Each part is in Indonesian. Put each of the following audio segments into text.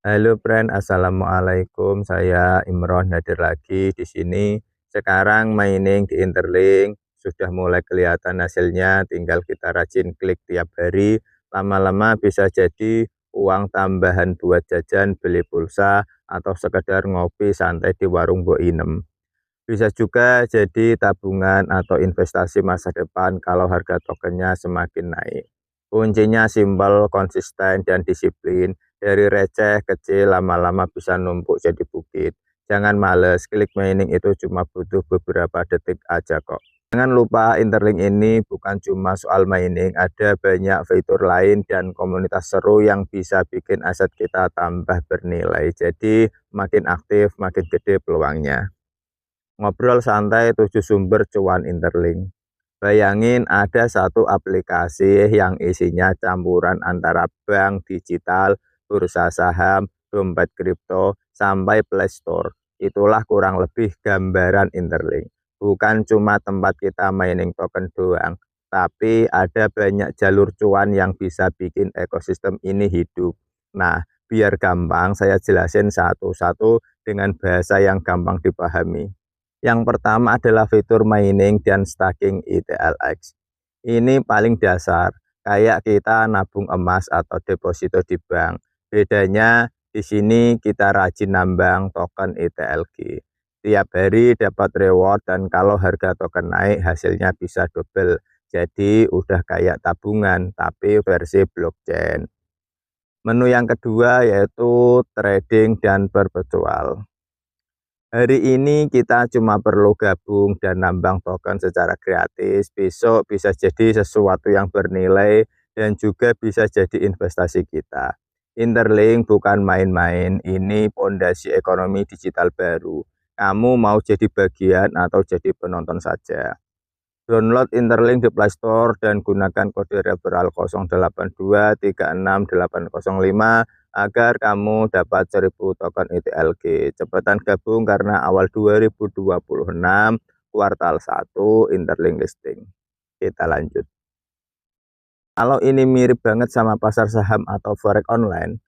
Halo friend, assalamualaikum. Saya Imron hadir lagi di sini. Sekarang mining di Interlink sudah mulai kelihatan hasilnya. Tinggal kita rajin klik tiap hari. Lama-lama bisa jadi uang tambahan buat jajan, beli pulsa, atau sekedar ngopi santai di warung Bu Inem. Bisa juga jadi tabungan atau investasi masa depan kalau harga tokennya semakin naik. Kuncinya simpel, konsisten, dan disiplin. Dari receh kecil lama-lama bisa numpuk jadi bukit. Jangan males, klik mining itu cuma butuh beberapa detik aja kok. Jangan lupa Interlink ini bukan cuma soal mining, ada banyak fitur lain dan komunitas seru yang bisa bikin aset kita tambah bernilai. Jadi makin aktif, makin gede peluangnya. Ngobrol santai 7 sumber cuan Interlink. Bayangin ada satu aplikasi yang isinya campuran antara bank digital, bursa saham, dompet kripto, sampai Play Store. Itulah kurang lebih gambaran Interlink. Bukan cuma tempat kita mining token doang, tapi ada banyak jalur cuan yang bisa bikin ekosistem ini hidup. Nah, biar gampang saya jelasin satu-satu dengan bahasa yang gampang dipahami. Yang pertama adalah fitur mining dan staking ITLX. Ini paling dasar, kayak kita nabung emas atau deposito di bank. Bedanya di sini kita rajin nambang token ITLG. Tiap hari dapat reward dan kalau harga token naik hasilnya bisa double. Jadi udah kayak tabungan tapi versi blockchain. Menu yang kedua yaitu trading dan perpetual. Hari ini kita cuma perlu gabung dan nambang token secara gratis. Besok bisa jadi sesuatu yang bernilai dan juga bisa jadi investasi kita. Interlink bukan main-main, ini pondasi ekonomi digital baru. Kamu mau jadi bagian atau jadi penonton saja. Download Interlink di Play Store dan gunakan kode referral 0823668805 agar kamu dapat 1000 token ITLG. Cepetan gabung karena awal 2026 kuartal 1 Interlink listing. Kita lanjut. Kalau ini mirip banget sama pasar saham atau forex online,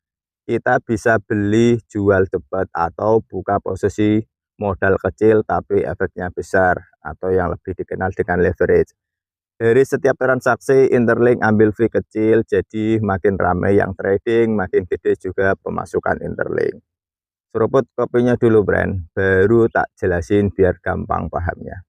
kita bisa beli, jual cepat atau buka posisi modal kecil tapi efeknya besar atau yang lebih dikenal dengan leverage. Dari setiap transaksi Interlink ambil fee kecil, jadi makin ramai yang trading, makin gede juga pemasukan Interlink. Seruput kopinya dulu brand, baru tak jelasin biar gampang pahamnya.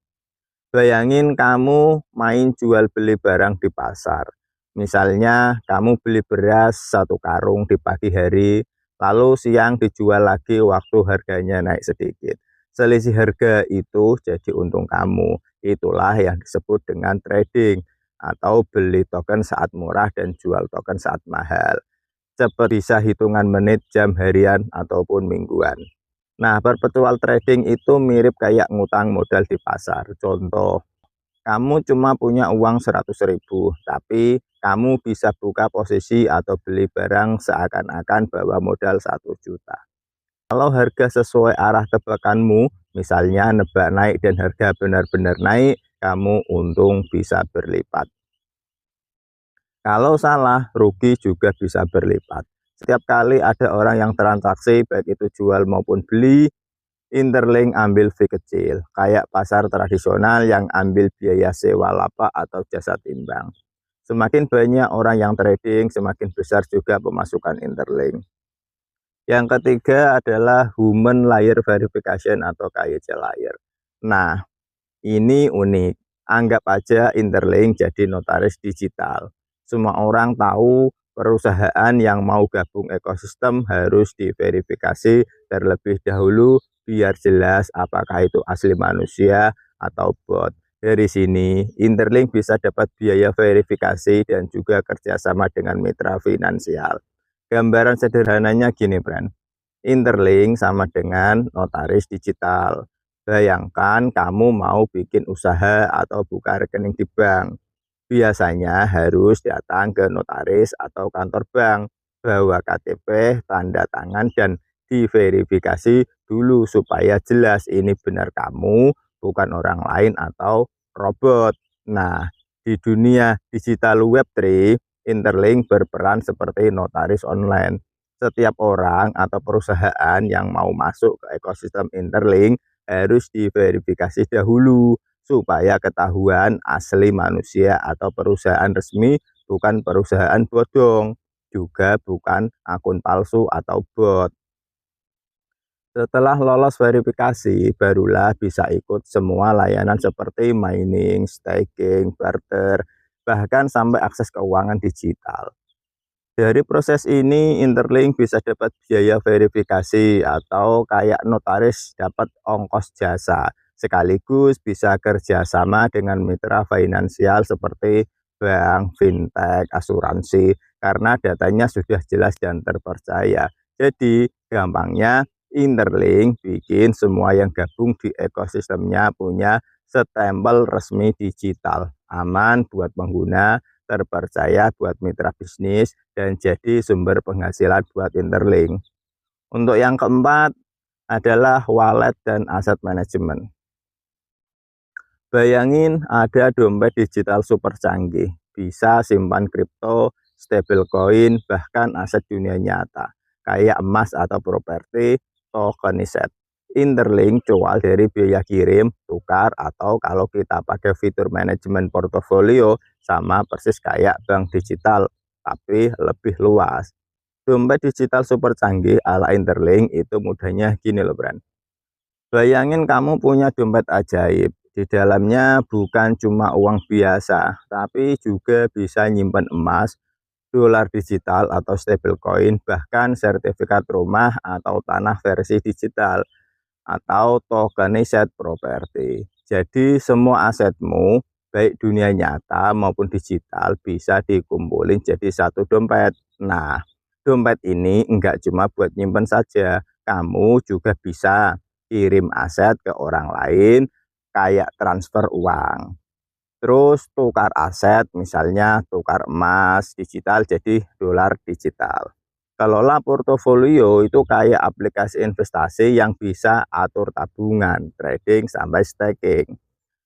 Bayangin kamu main jual beli barang di pasar. Misalnya kamu beli beras 1 karung di pagi hari, lalu siang dijual lagi waktu harganya naik sedikit. Selisih harga itu jadi untung kamu. Itulah yang disebut dengan trading atau beli token saat murah dan jual token saat mahal. Cepat, bisa hitungan menit, jam, harian, ataupun mingguan. Nah, perpetual trading itu mirip kayak ngutang modal di pasar. Contoh, kamu cuma punya uang 100.000, tapi kamu bisa buka posisi atau beli barang seakan-akan bawa modal 1 juta. Kalau harga sesuai arah tebakanmu, misalnya nebak naik dan harga benar-benar naik, kamu untung bisa berlipat. Kalau salah, rugi juga bisa berlipat. Setiap kali ada orang yang transaksi, baik itu jual maupun beli, Interlink ambil fee kecil, kayak pasar tradisional yang ambil biaya sewa lapak atau jasa timbang. Semakin banyak orang yang trading, semakin besar juga pemasukan Interlink. Yang ketiga adalah Human Layer Verification atau KYC Layer. Nah, ini unik. Anggap aja Interlink jadi notaris digital. Semua orang tahu perusahaan yang mau gabung ekosistem harus diverifikasi terlebih dahulu biar jelas apakah itu asli manusia atau bot. Dari sini, Interlink bisa dapat biaya verifikasi dan juga kerjasama dengan mitra finansial. Gambaran sederhananya gini, Bran. Interlink sama dengan notaris digital. Bayangkan kamu mau bikin usaha atau buka rekening di bank. Biasanya harus datang ke notaris atau kantor bank, bawa KTP, tanda tangan, dan diverifikasi dulu supaya jelas ini benar kamu, bukan orang lain atau robot. Nah, di dunia digital Web3, Interlink berperan seperti notaris online. Setiap orang atau perusahaan yang mau masuk ke ekosistem Interlink harus diverifikasi dahulu supaya ketahuan asli manusia atau perusahaan resmi, bukan perusahaan bodong, juga bukan akun palsu atau bot. Setelah lolos verifikasi, barulah bisa ikut semua layanan seperti mining, staking, barter, bahkan sampai akses keuangan digital. Dari proses ini, Interlink bisa dapat biaya verifikasi atau kayak notaris dapat ongkos jasa. Sekaligus bisa kerjasama dengan mitra finansial seperti bank, fintech, asuransi, karena datanya sudah jelas dan terpercaya. Jadi, gampangnya Interlink bikin semua yang gabung di ekosistemnya punya stempel resmi digital, aman buat pengguna, terpercaya buat mitra bisnis, dan jadi sumber penghasilan buat Interlink. Untuk yang keempat adalah wallet dan aset manajemen. Bayangin ada dompet digital super canggih, bisa simpan kripto, stablecoin, bahkan aset dunia nyata, kayak emas atau properti, tokenisasi. Interlink jual dari biaya kirim, tukar, atau kalau kita pakai fitur manajemen portofolio, sama persis kayak bank digital, tapi lebih luas. Dompet digital super canggih ala Interlink itu mudahnya gini loh, Bran. Bayangin kamu punya dompet ajaib. Di dalamnya bukan cuma uang biasa, tapi juga bisa nyimpan emas, dolar digital atau stablecoin, bahkan sertifikat rumah atau tanah versi digital, atau tokenisasi properti. Jadi semua asetmu, baik dunia nyata maupun digital, bisa dikumpulin jadi satu dompet. Nah, dompet ini enggak cuma buat nyimpen saja, kamu juga bisa kirim aset ke orang lain, kayak transfer uang. Terus tukar aset, misalnya tukar emas digital jadi dolar digital. Kelola portofolio itu kayak aplikasi investasi yang bisa atur tabungan, trading, sampai staking.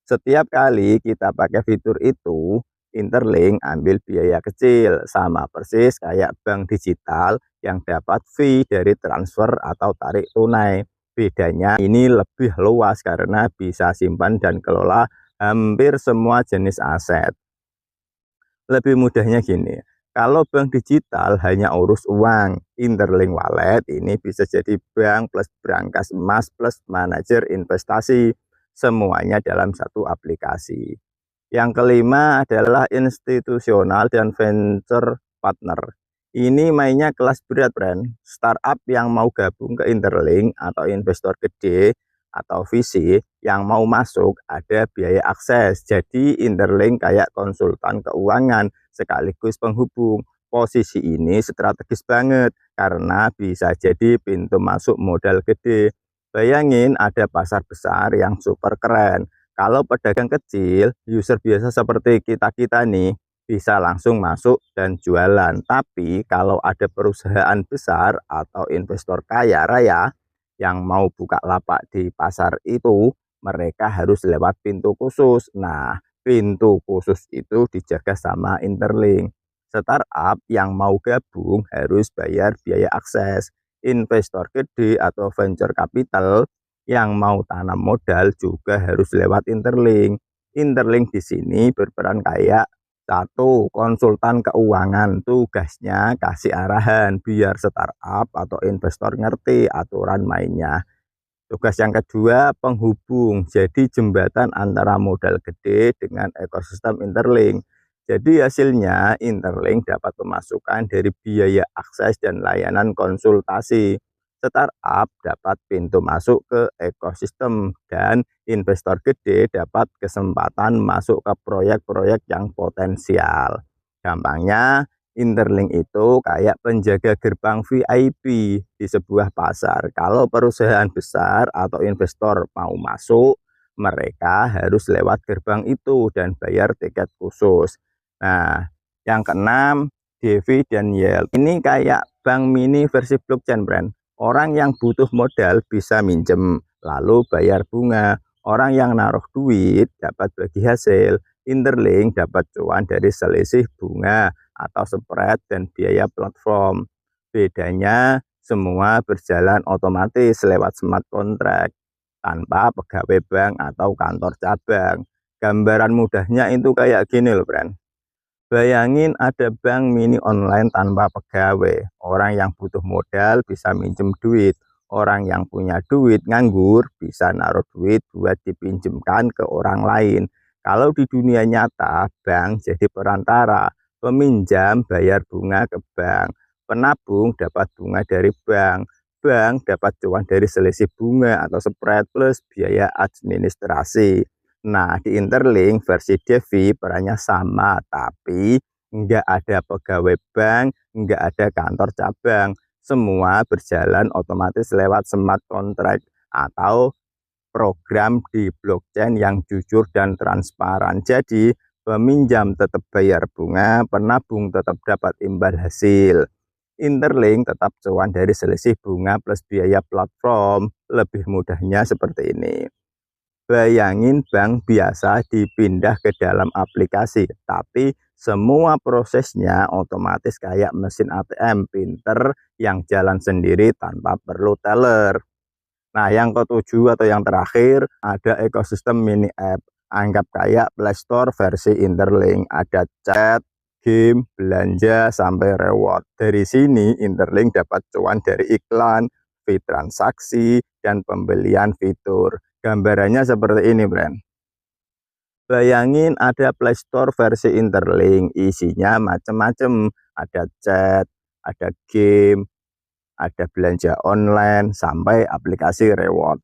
Setiap kali kita pakai fitur itu, Interlink ambil biaya kecil, sama persis kayak bank digital yang dapat fee dari transfer atau tarik tunai. Bedanya ini lebih luas karena bisa simpan dan kelola hampir semua jenis aset. Lebih mudahnya gini, kalau bank digital hanya urus uang, Interlink Wallet ini bisa jadi bank plus brankas emas plus manajer investasi, semuanya dalam satu aplikasi. Yang kelima adalah institusional dan venture partner. Ini mainnya kelas berat, brand. Startup yang mau gabung ke Interlink atau investor gede atau VC yang mau masuk ada biaya akses. Jadi Interlink kayak konsultan keuangan sekaligus penghubung. Posisi ini strategis banget karena bisa jadi pintu masuk modal gede. Bayangin ada pasar besar yang super keren. Kalau pedagang kecil, user biasa seperti kita-kita nih, bisa langsung masuk dan jualan. Tapi kalau ada perusahaan besar atau investor kaya raya yang mau buka lapak di pasar itu, mereka harus lewat pintu khusus. Nah, pintu khusus itu dijaga sama Interlink. Startup yang mau gabung harus bayar biaya akses. Investor gede atau venture capital yang mau tanam modal juga harus lewat Interlink. Interlink di sini berperan kayak satu konsultan keuangan, tugasnya kasih arahan biar startup atau investor ngerti aturan mainnya. Tugas yang kedua, penghubung, jadi jembatan antara modal gede dengan ekosistem Interlink. Jadi hasilnya Interlink dapat pemasukan dari biaya akses dan layanan konsultasi. Startup dapat pintu masuk ke ekosistem dan investor gede dapat kesempatan masuk ke proyek-proyek yang potensial. Gampangnya, Interlink itu kayak penjaga gerbang VIP di sebuah pasar. Kalau perusahaan besar atau investor mau masuk, mereka harus lewat gerbang itu dan bayar tiket khusus. Nah, yang keenam, Devi dan Yel. Ini kayak bank mini versi blockchain, brand. Orang yang butuh modal bisa minjem, lalu bayar bunga. Orang yang naruh duit dapat bagi hasil. Interlink dapat cuan dari selisih bunga atau spread dan biaya platform. Bedanya semua berjalan otomatis lewat smart contract tanpa pegawai bank atau kantor cabang. Gambaran mudahnya itu kayak gini loh, friend. Bayangin ada bank mini online tanpa pegawai. Orang yang butuh modal bisa minjem duit. Orang yang punya duit nganggur bisa naruh duit buat dipinjemkan ke orang lain. Kalau di dunia nyata, bank jadi perantara. Peminjam bayar bunga ke bank. Penabung dapat bunga dari bank. Bank dapat cuan dari selisih bunga atau spread plus biaya administrasi. Nah, di Interlink versi Devi perannya sama, tapi nggak ada pegawai bank, nggak ada kantor cabang. Semua berjalan otomatis lewat smart contract atau program di blockchain yang jujur dan transparan. Jadi, peminjam tetap bayar bunga, penabung tetap dapat imbal hasil. Interlink tetap cuan dari selisih bunga plus biaya platform. Lebih mudahnya seperti ini. Bayangin bank biasa dipindah ke dalam aplikasi, tapi semua prosesnya otomatis kayak mesin ATM pinter yang jalan sendiri tanpa perlu teller. Nah, yang ketujuh atau yang terakhir ada ekosistem mini app. Anggap kayak Play Store versi Interlink. Ada chat, game, belanja, sampai reward. Dari sini Interlink dapat cuan dari iklan, fee transaksi, dan pembelian fitur. Gambarannya seperti ini, friend. Bayangin ada Play Store versi Interlink, isinya macam-macam. Ada chat, ada game, ada belanja online, sampai aplikasi reward.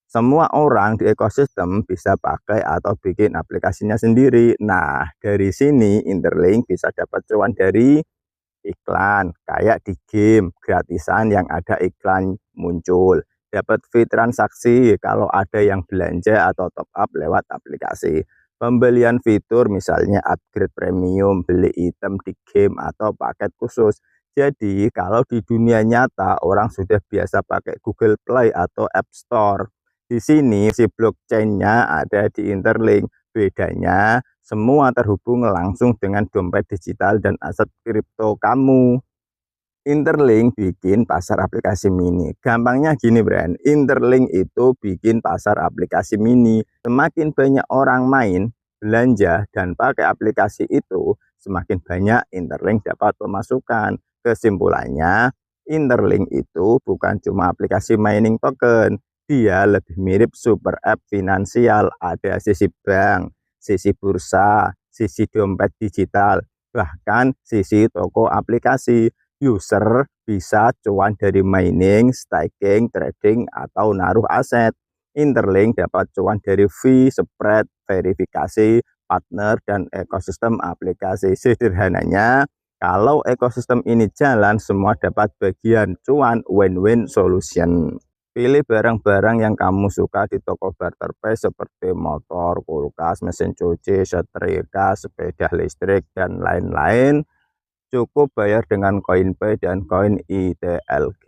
Semua orang di ekosistem bisa pakai atau bikin aplikasinya sendiri. Nah, dari sini Interlink bisa dapat cuan dari iklan, kayak di game gratisan yang ada iklan muncul. Dapat fee transaksi kalau ada yang belanja atau top up lewat aplikasi. Pembelian fitur misalnya upgrade premium, beli item di game atau paket khusus. Jadi kalau di dunia nyata orang sudah biasa pakai Google Play atau App Store. Di sini si blockchain-nya ada di Interlink. Bedanya semua terhubung langsung dengan dompet digital dan aset kripto kamu. Interlink bikin pasar aplikasi mini. Gampangnya gini, brand. Interlink itu bikin pasar aplikasi mini. Semakin banyak orang main, belanja, dan pakai aplikasi itu, semakin banyak Interlink dapat pemasukan. Kesimpulannya, Interlink itu bukan cuma aplikasi mining token. Dia lebih mirip super app finansial. Ada sisi bank, sisi bursa, sisi dompet digital, bahkan sisi toko aplikasi. User bisa cuan dari mining, staking, trading, atau naruh aset. Interlink dapat cuan dari fee, spread, verifikasi, partner, dan ekosistem aplikasi. Sederhananya, kalau ekosistem ini jalan, semua dapat bagian cuan, win-win solution. Pilih barang-barang yang kamu suka di toko barter pay seperti motor, kulkas, mesin cuci, setrika, sepeda listrik, dan lain-lain. Cukup bayar dengan koin Pay dan koin ITLG.